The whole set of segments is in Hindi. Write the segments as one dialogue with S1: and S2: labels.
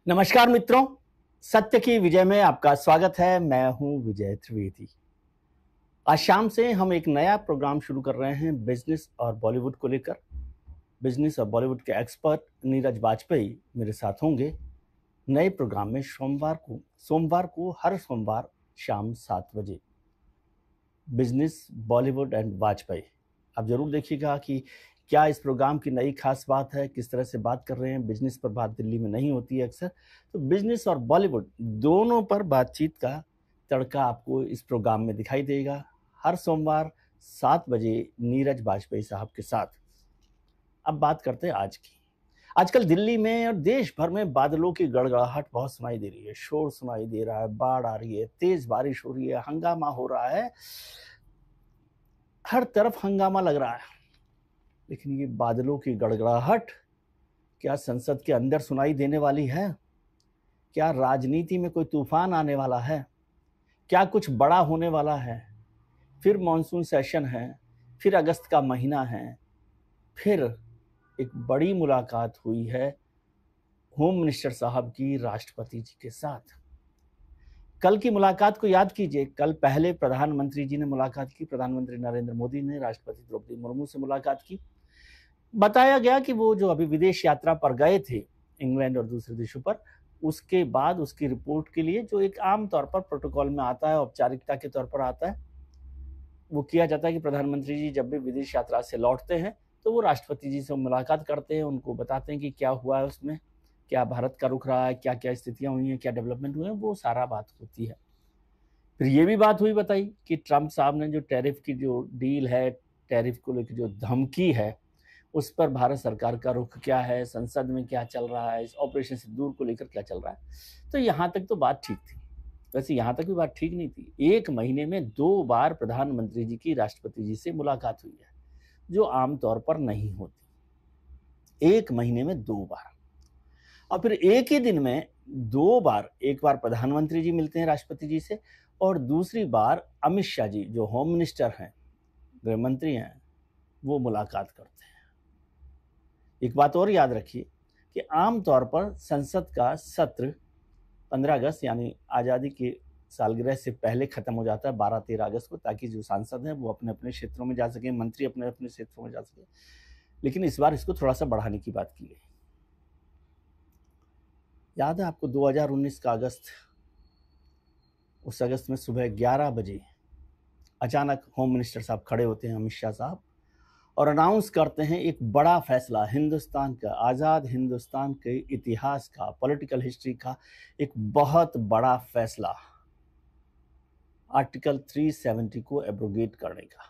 S1: नमस्कार मित्रों, सत्य की विजय में आपका स्वागत है। मैं हूं विजय त्रिवेदी। आज शाम से हम एक नया प्रोग्राम शुरू कर रहे हैं बिजनेस और बॉलीवुड को लेकर। बिजनेस और बॉलीवुड के एक्सपर्ट नीरज वाजपेयी मेरे साथ होंगे नए प्रोग्राम में सोमवार को हर सोमवार शाम 7 बजे। Business, Bollywood and Vajpayee. आप जरूर देखिएगा कि क्या इस प्रोग्राम की नई खास बात है, किस तरह से बात कर रहे हैं। बिजनेस पर बात दिल्ली में नहीं होती है अक्सर, तो बिजनेस और बॉलीवुड दोनों पर बातचीत का तड़का आपको इस प्रोग्राम में दिखाई देगा हर सोमवार 7 बजे नीरज वाजपेयी साहब के साथ। अब बात करते हैं आज की। आजकल दिल्ली में और देश भर में बादलों की गड़गड़ाहट बहुत सुनाई दे रही है, शोर सुनाई दे रहा है, बाढ़ आ रही है, तेज बारिश हो रही है, हंगामा हो रहा है, हर तरफ हंगामा लग रहा है। लेकिन ये बादलों की गड़गड़ाहट क्या संसद के अंदर सुनाई देने वाली है? क्या राजनीति में कोई तूफान आने वाला है? क्या कुछ बड़ा होने वाला है? फिर मॉनसून सेशन है, फिर अगस्त का महीना है, फिर एक बड़ी मुलाकात हुई है होम मिनिस्टर साहब की राष्ट्रपति जी के साथ। कल की मुलाकात को याद कीजिए। कल पहले प्रधानमंत्री जी ने मुलाकात की, प्रधानमंत्री नरेंद्र मोदी ने राष्ट्रपति द्रौपदी मुर्मू से मुलाकात की। बताया गया कि वो जो अभी विदेश यात्रा पर गए थे इंग्लैंड और दूसरे देशों पर, उसके बाद उसकी रिपोर्ट के लिए जो एक आम तौर पर प्रोटोकॉल में आता है, औपचारिकता के तौर पर आता है, वो किया जाता है कि प्रधानमंत्री जी जब भी विदेश यात्रा से लौटते हैं तो वो राष्ट्रपति जी से मुलाकात करते हैं, उनको बताते हैं कि क्या हुआ है उसमें, क्या भारत का रुख रहा है, क्या क्या स्थितियां हुई हैं, क्या डेवलपमेंट हुए हैं, वो सारा बात होती है। फिर ये भी बात हुई बताई कि ट्रंप साहब ने जो टैरिफ की जो डील है, टैरिफ को लेकर जो धमकी है, उस पर भारत सरकार का रुख क्या है, संसद में क्या चल रहा है, इस ऑपरेशन सिंदूर को लेकर क्या चल रहा है। तो यहाँ तक तो बात ठीक थी। वैसे यहाँ तक भी बात ठीक नहीं थी। 1 महीने में 2 बार प्रधानमंत्री जी की राष्ट्रपति जी से मुलाकात हुई है, जो आमतौर पर नहीं होती। 1 महीने में 2 बार, और फिर एक ही दिन में 2 बार, एक बार प्रधानमंत्री जी मिलते हैं राष्ट्रपति जी से, और दूसरी बार अमित शाह जी जो होम मिनिस्टर हैं, गृह मंत्री हैं, वो मुलाकात करते हैं। एक बात और याद रखिए कि आमतौर पर संसद का सत्र 15 अगस्त यानी आज़ादी की सालगिरह से पहले खत्म हो जाता है, 12-13 अगस्त को, ताकि जो सांसद हैं वो अपने अपने क्षेत्रों में जा सकें, मंत्री अपने अपने क्षेत्रों में जा सकें। लेकिन इस बार इसको थोड़ा सा बढ़ाने की बात की गई। याद है आपको 2019 का अगस्त? उस अगस्त में सुबह 11 बजे अचानक होम मिनिस्टर साहब खड़े होते हैं, अमित शाह साहब, और अनाउंस करते हैं एक बड़ा फैसला, हिंदुस्तान का, आज़ाद हिंदुस्तान के इतिहास का, पॉलिटिकल हिस्ट्री का एक बहुत बड़ा फैसला, आर्टिकल 370 को एब्रोगेट करने का।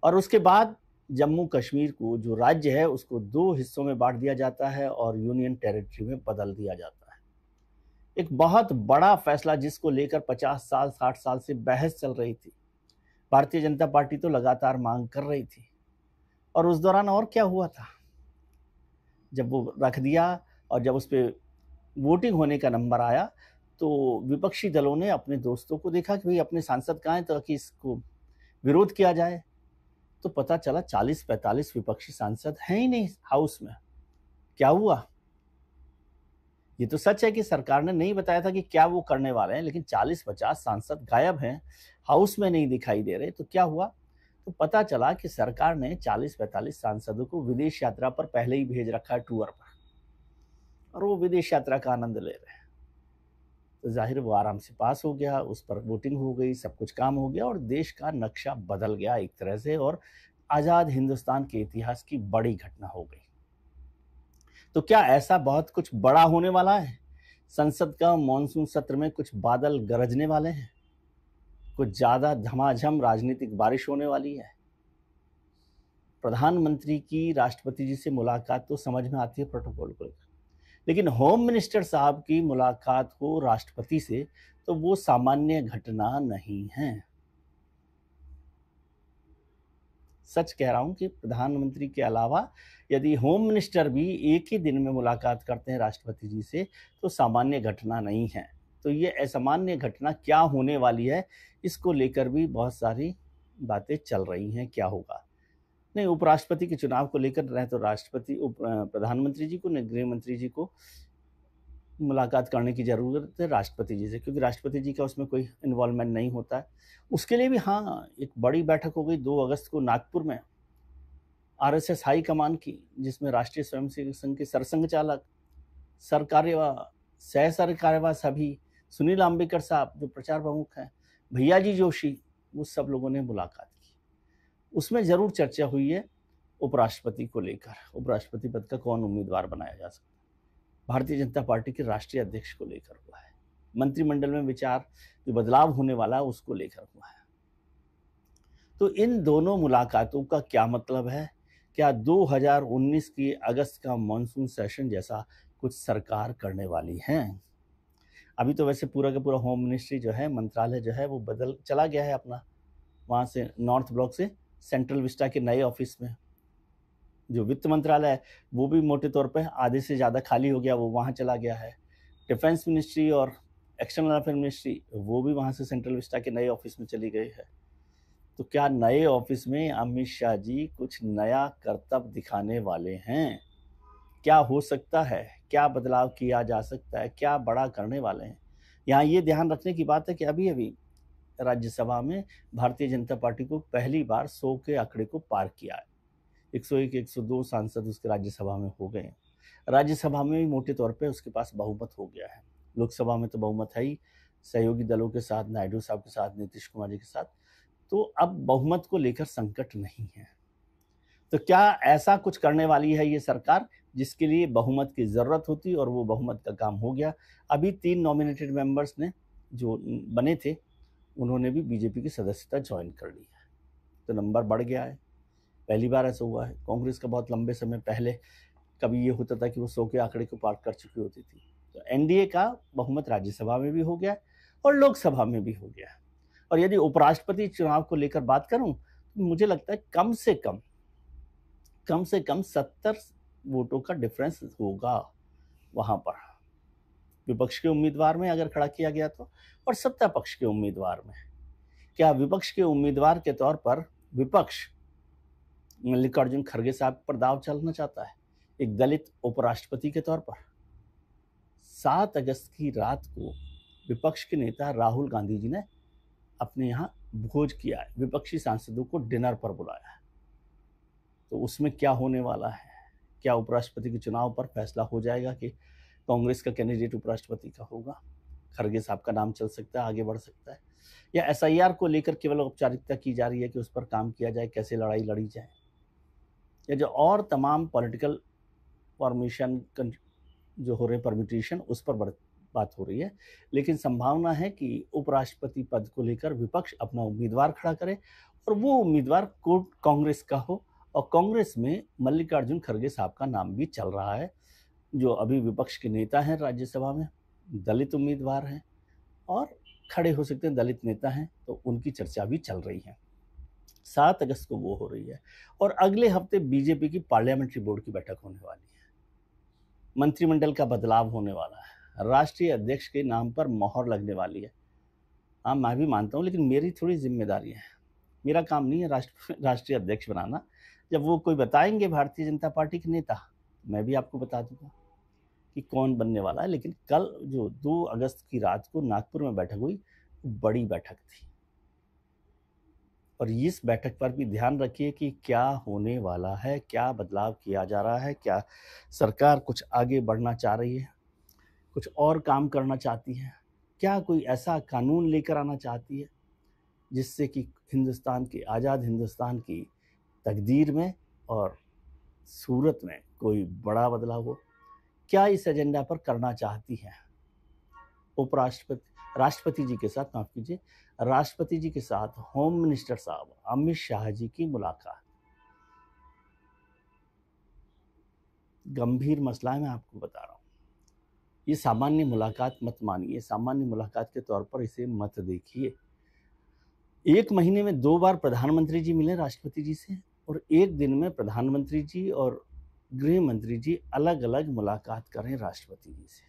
S1: और उसके बाद जम्मू कश्मीर को जो राज्य है उसको 2 हिस्सों में बांट दिया जाता है और यूनियन टेरिटरी में बदल दिया जाता है। एक बहुत बड़ा फैसला जिसको लेकर 50 साल 60 साल से बहस चल रही थी। भारतीय जनता पार्टी तो लगातार मांग कर रही थी। और उस दौरान और क्या हुआ था, जब वो रख दिया और जब उस पर वोटिंग होने का नंबर आया तो विपक्षी दलों ने अपने दोस्तों को देखा कि भाई अपने सांसद कहाँ हैं ताकि इसको विरोध किया जाए। तो पता चला 40-45 विपक्षी सांसद हैं ही नहीं हाउस में। क्या हुआ? ये तो सच है कि सरकार ने नहीं बताया था कि क्या वो करने वाले हैं, लेकिन 40-50 सांसद गायब हैं, हाउस में नहीं दिखाई दे रहे। तो क्या हुआ? तो पता चला कि सरकार ने 40-45 सांसदों को विदेश यात्रा पर पहले ही भेज रखा है, टूर पर, और वो विदेश यात्रा का आनंद ले रहे हैं। तो जाहिर वो आराम से पास हो गया, उस पर वोटिंग हो गई, सब कुछ काम हो गया और देश का नक्शा बदल गया एक तरह से, और आज़ाद हिंदुस्तान के इतिहास की बड़ी घटना हो गई। तो क्या ऐसा बहुत कुछ बड़ा होने वाला है? संसद का मॉनसून सत्र में कुछ बादल गरजने वाले हैं, कुछ ज्यादा झमाझम राजनीतिक बारिश होने वाली है। प्रधानमंत्री की राष्ट्रपति जी से मुलाकात तो समझ में आती है प्रोटोकॉल को लेकर, लेकिन होम मिनिस्टर साहब की मुलाकात हो राष्ट्रपति से तो वो सामान्य घटना नहीं है। सच कह रहा हूं कि प्रधानमंत्री के अलावा यदि होम मिनिस्टर भी एक ही दिन में मुलाकात करते हैं राष्ट्रपति जी से तो सामान्य घटना नहीं है। तो ये असामान्य घटना क्या होने वाली है, इसको लेकर भी बहुत सारी बातें चल रही हैं। क्या होगा? नहीं, उपराष्ट्रपति के चुनाव को लेकर न तो राष्ट्रपति प्रधानमंत्री जी को न गृह मंत्री जी को मुलाकात करने की ज़रूरत है राष्ट्रपति जी से, क्योंकि राष्ट्रपति जी का उसमें कोई इन्वॉल्वमेंट नहीं होता है। उसके लिए भी हाँ, एक बड़ी बैठक हो गई 2 अगस्त को नागपुर में आरएसएस हाई कमान की, जिसमें राष्ट्रीय स्वयंसेवक संघ के सरसंघचालक, सरकार्यवाह, सह सरकार्यवाह सभी, सुनील अंबेडकर साहब जो प्रचार प्रमुख हैं, भैया जी जोशी, वो सब लोगों ने मुलाकात की। उसमें ज़रूर चर्चा हुई है उपराष्ट्रपति को लेकर, उपराष्ट्रपति पद का कौन उम्मीदवार बनाया जा सकता है। भारतीय जनता पार्टी के राष्ट्रीय अध्यक्ष को लेकर हुआ है, मंत्रिमंडल में विचार जो बदलाव होने वाला है उसको लेकर हुआ है। तो इन दोनों मुलाकातों का क्या मतलब है? क्या 2019 की अगस्त का मॉनसून सेशन जैसा कुछ सरकार करने वाली है? अभी तो वैसे पूरा का पूरा होम मिनिस्ट्री जो है, मंत्रालय जो है वो बदल चला गया है अपना, वहाँ से नॉर्थ ब्लॉक से सेंट्रल विस्टा के नए ऑफिस में। जो वित्त मंत्रालय है वो भी मोटे तौर पे आधे से ज़्यादा खाली हो गया, वो वहाँ चला गया है। डिफेंस मिनिस्ट्री और एक्सटर्नल अफेयर मिनिस्ट्री वो भी वहाँ से सेंट्रल विस्टा के नए ऑफिस में चली गई है। तो क्या नए ऑफिस में अमित शाह जी कुछ नया करतब दिखाने वाले हैं? क्या हो सकता है? क्या बदलाव किया जा सकता है? क्या बड़ा करने वाले हैं? यहाँ ये ध्यान रखने की बात है कि अभी अभी राज्यसभा में भारतीय जनता पार्टी को पहली बार 100 के आंकड़े को पार किया है। 101 102 सांसद उसके राज्यसभा में हो गए। राज्यसभा में भी मोटे तौर पे उसके पास बहुमत हो गया है। लोकसभा में तो बहुमत है ही, सहयोगी दलों के साथ, नायडू साहब के साथ, नीतीश कुमार जी के साथ। तो अब बहुमत को लेकर संकट नहीं है। तो क्या ऐसा कुछ करने वाली है ये सरकार जिसके लिए बहुमत की जरूरत होती और वो बहुमत का काम हो गया? अभी 3 नॉमिनेटेड मेंबर्स ने जो बने थे उन्होंने भी बीजेपी की सदस्यता ज्वाइन कर ली है, तो नंबर बढ़ गया है। पहली बार ऐसा हुआ है। कांग्रेस का बहुत लंबे समय पहले कभी ये होता था कि वो 100 के आंकड़े को पार कर चुकी होती थी। तो एनडीए का बहुमत राज्यसभा में भी हो गया और लोकसभा में भी हो गया। और यदि उपराष्ट्रपति चुनाव को लेकर बात करूं तो मुझे लगता है कम से कम 70 वोटों का डिफरेंस होगा वहां पर, विपक्ष के उम्मीदवार में अगर खड़ा किया गया तो, और सत्ता पक्ष के उम्मीदवार में। क्या विपक्ष के उम्मीदवार के तौर पर विपक्ष मल्लिकार्जुन खड़गे साहब पर दाव चलना चाहता है, एक दलित उपराष्ट्रपति के तौर पर? 7 अगस्त की रात को विपक्ष के नेता राहुल गांधी जी ने अपने यहाँ भोज किया है, विपक्षी सांसदों को डिनर पर बुलाया है। तो उसमें क्या होने वाला है? क्या उपराष्ट्रपति के चुनाव पर फैसला हो जाएगा कि कांग्रेस का कैंडिडेट उपराष्ट्रपति का होगा? खड़गे साहब का नाम चल सकता है, आगे बढ़ सकता है, या एसआईआर को लेकर केवल औपचारिकता की जा रही है कि उस पर काम किया जाए, कैसे लड़ाई लड़ी जाए, या जो और तमाम पॉलिटिकल फॉर्मेशन जो हो रहे परमिटेशन उस पर बात हो रही है। लेकिन संभावना है कि उपराष्ट्रपति पद को लेकर विपक्ष अपना उम्मीदवार खड़ा करे और वो उम्मीदवार कांग्रेस का हो, और कांग्रेस में मल्लिकार्जुन खड़गे साहब का नाम भी चल रहा है, जो अभी विपक्ष के नेता हैं राज्यसभा में, दलित उम्मीदवार हैं और खड़े हो सकते हैं, दलित नेता हैं, तो उनकी चर्चा भी चल रही है। 7 अगस्त को वो हो रही है और अगले हफ्ते बीजेपी की पार्लियामेंट्री बोर्ड की बैठक होने वाली है, मंत्रिमंडल का बदलाव होने वाला है, राष्ट्रीय अध्यक्ष के नाम पर मोहर लगने वाली है। हाँ, मैं भी मानता हूँ, लेकिन मेरी थोड़ी जिम्मेदारी है, मेरा काम नहीं है राष्ट्रीय अध्यक्ष बनाना। जब वो कोई बताएंगे भारतीय जनता पार्टी के नेता, मैं भी आपको बता दूंगा कि कौन बनने वाला है। लेकिन कल जो 2 अगस्त की रात को नागपुर में बैठक हुई, बड़ी बैठक थी, और इस बैठक पर भी ध्यान रखिए कि क्या होने वाला है, क्या बदलाव किया जा रहा है, क्या सरकार कुछ आगे बढ़ना चाह रही है, कुछ और काम करना चाहती है, क्या कोई ऐसा कानून लेकर आना चाहती है जिससे कि हिंदुस्तान की, आज़ाद हिंदुस्तान की तकदीर में और सूरत में कोई बड़ा बदलाव हो। क्या इस एजेंडा पर करना चाहती है राष्ट्रपति जी के साथ, माफ कीजिए, राष्ट्रपति जी के साथ होम मिनिस्टर साहब अमित शाह जी की मुलाकात। गंभीर मसला है, मैं आपको बता रहा हूं। ये सामान्य मुलाकात मत मानिए, सामान्य मुलाकात के तौर पर इसे मत देखिए। 1 महीने में 2 बार प्रधानमंत्री जी मिले राष्ट्रपति जी से, और 1 दिन में प्रधानमंत्री जी और गृह मंत्री जी अलग अलग मुलाकात करें राष्ट्रपति जी से।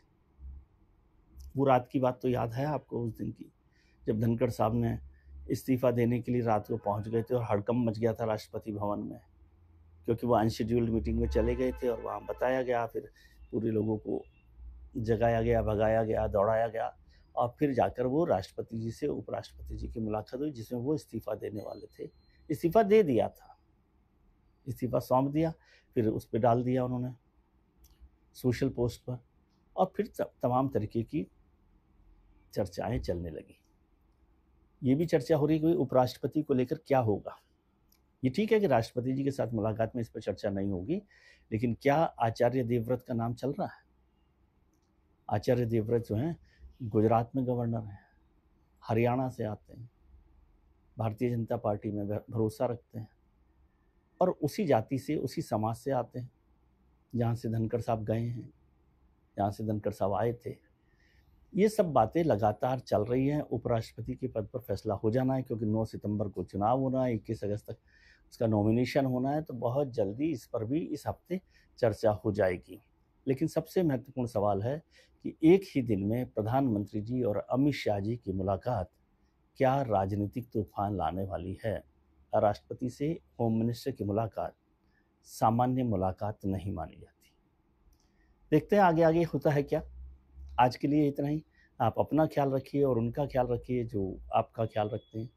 S1: वो रात की बात तो याद है आपको, उस दिन की, जब धनखड़ साहब ने इस्तीफा देने के लिए रात को पहुंच गए थे और हड़कंप मच गया था राष्ट्रपति भवन में, क्योंकि वो अनशेड्यूल्ड मीटिंग में चले गए थे और वहाँ बताया गया, फिर पूरे लोगों को जगाया गया, भगाया गया, दौड़ाया गया और फिर जाकर वो राष्ट्रपति जी से उपराष्ट्रपति जी की मुलाकात हुई जिसमें वो इस्तीफ़ा देने वाले थे। इस्तीफ़ा दे दिया था, इस्तीफ़ा सौंप दिया, फिर उस पे डाल दिया उन्होंने सोशल पोस्ट पर और फिर तमाम तरीके की चर्चाएँ चलने लगीं। ये भी चर्चा हो रही कि उपराष्ट्रपति को लेकर क्या होगा? ये ठीक है कि राष्ट्रपति जी के साथ मुलाकात में इस पर चर्चा नहीं होगी, लेकिन क्या आचार्य देवव्रत का नाम चल रहा है? आचार्य देवव्रत जो हैं गुजरात में गवर्नर हैं, हरियाणा से आते हैं, भारतीय जनता पार्टी में भरोसा रखते हैं और उसी जाति से, उसी समाज से आते हैं जहाँ से धनखड़ साहब गए हैं, जहाँ से धनखड़ साहब आए थे। ये सब बातें लगातार चल रही हैं। उपराष्ट्रपति के पद पर फैसला हो जाना है क्योंकि 9 सितंबर को चुनाव होना है, 21 अगस्त तक उसका नॉमिनेशन होना है, तो बहुत जल्दी इस पर भी इस हफ्ते चर्चा हो जाएगी। लेकिन सबसे महत्वपूर्ण सवाल है कि एक ही दिन में प्रधानमंत्री जी और अमित शाह जी की मुलाकात क्या राजनीतिक तूफान लाने वाली है? राष्ट्रपति से होम मिनिस्टर की मुलाकात सामान्य मुलाकात नहीं मानी जाती। देखते हैं आगे आगे होता है क्या। आज के लिए इतना ही। आप अपना ख्याल रखिए और उनका ख्याल रखिए जो आपका ख्याल रखते हैं।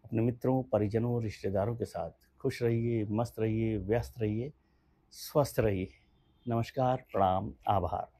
S1: अपने मित्रों, परिजनों, रिश्तेदारों के साथ खुश रहिए, मस्त रहिए, व्यस्त रहिए, स्वस्थ रहिए। नमस्कार, प्रणाम, आभार।